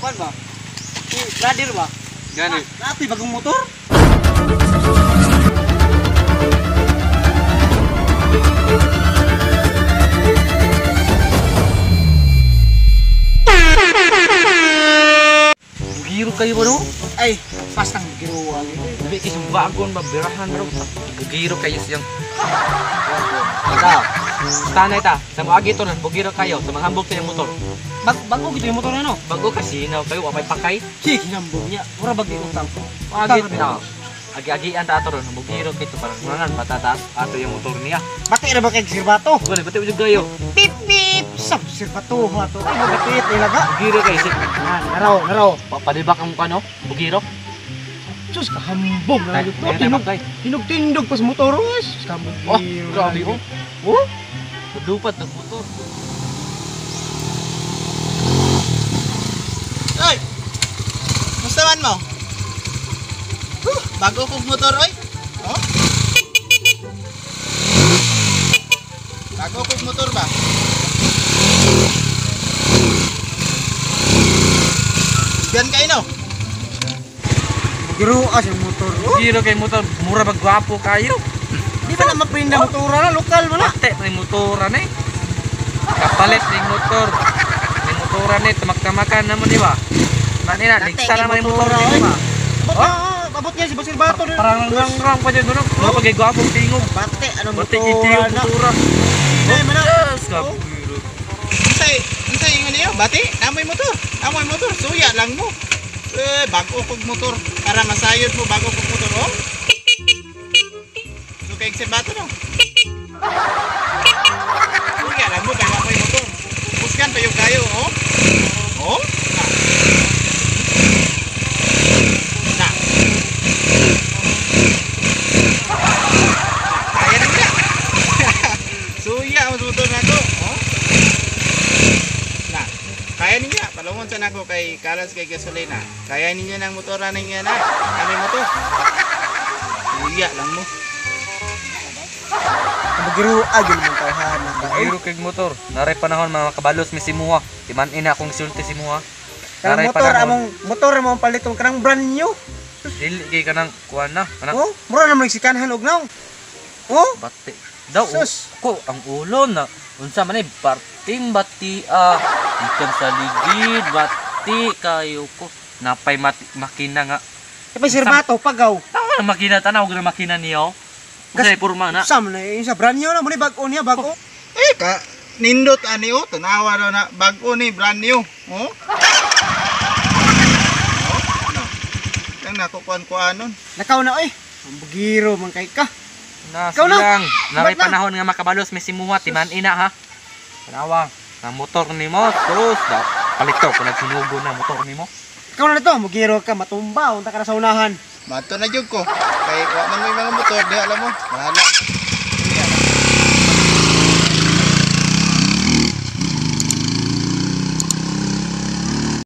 kuan ba? Si brother ba? Gani. Napi bagong motor. Bugiro kayo ba no? Ay, pastang giruan. Dili kay bagon ba birahan ro. Bugiro kayo siyang. Ikaw. Tanay ta, sa moagi to nan bugiro kayo sa manghambog sa iyang motor. Bago gito yung motor na no? Bago kasi na kayo wapay pakay. Si hinambog niya. Ora bagi utang. Agit na. Agi-agian ta ato ron bugiro kay to parang mangan patataas ato yung motor niya. Bati ra ba kay sirbato? Wala bati ug gayo. Pip pip. Sab sirbato ha to. Ay magapit ilaga. Bugiro kay si. Naraw. Padibak ang kano? Bugiro. Sus kahambog na Ay, ito. tayo kay. Tindog pas motor guys. Kahambog. Oh, grabe oh. Oh. Dupat ng motor. Oy! Musta man mo? Bago kong motor, oy. Oh? Bago kong motor ba? Gan kayo no? Giro as yung motor. Bugiro kay motor, mura ba gwapo kayo? Di ba na mapinda motor na lokal mo na? Pate may motoran eh. Kapalit ning motor. Ning motoran eh tamak-tamakan naman di ba? Manina, ligsa naman yung motor ni ba? Abot niya si Basir Bato. Parang rang pa dyan doon. Mga pagigwapong tingog. Bate ano Bate motor itiyo na? motora. Ay mana. Yes, kabiro. Unsay yung ano yun? Bati? Amoy motor. Amoy motor. Suya lang mo. Bago kong motor. Para masayod mo bago kong motor. Oh? So kay si Bato no? Suya lang mo kaya amoy motor. Buskan pa yung kayo. Oh? Oh? Na. Kaya na niya. Suya ang motor na to. Oh? Na. Kaya niya. Palungon sa nako kay kalas kay gasolina. Kaya niya ng motoran niya na. Kami motor. Suya lang mo. Magiro agil mo tawhan. Bugiro kay motor. Naray panahon mga kabalos mi simuha. Timan ina akong sulti simuha. Kanang motor among palitong kanang brand new. Dili kay kanang kuan na. Kanang Oh, mura naman sikanhan og naw. Oh, bati. Daw sus. ko ang ulo na. Unsa man parting bati ikan sa ligid bati kayo ko. Napay makina nga. Kapay Sir Bato pagaw. Tawa na makina tanaw na makina niyo. Kasi purma na. Sam na isa brand new na mo ni bag-o niya bag-o. Ka nindot ani oh. Tanawa daw na bago ni brand new. Oh? Lang nakukuan-kuanon. Nakaw na oy. Ang bugiro man kay ka. Na Ikaw na. silang. Naray Ba't na? panahon nga makabalos may simuha timan ina ha. Tanawa. Ang motor nimo sus daw. Palito kung nagsinugo na motor nimo. Ikaw na to, bugiro ka matumba unta ka na sa unahan. Mato na jud ko. Kay wa man may mga motor di alam mo. Bahala na.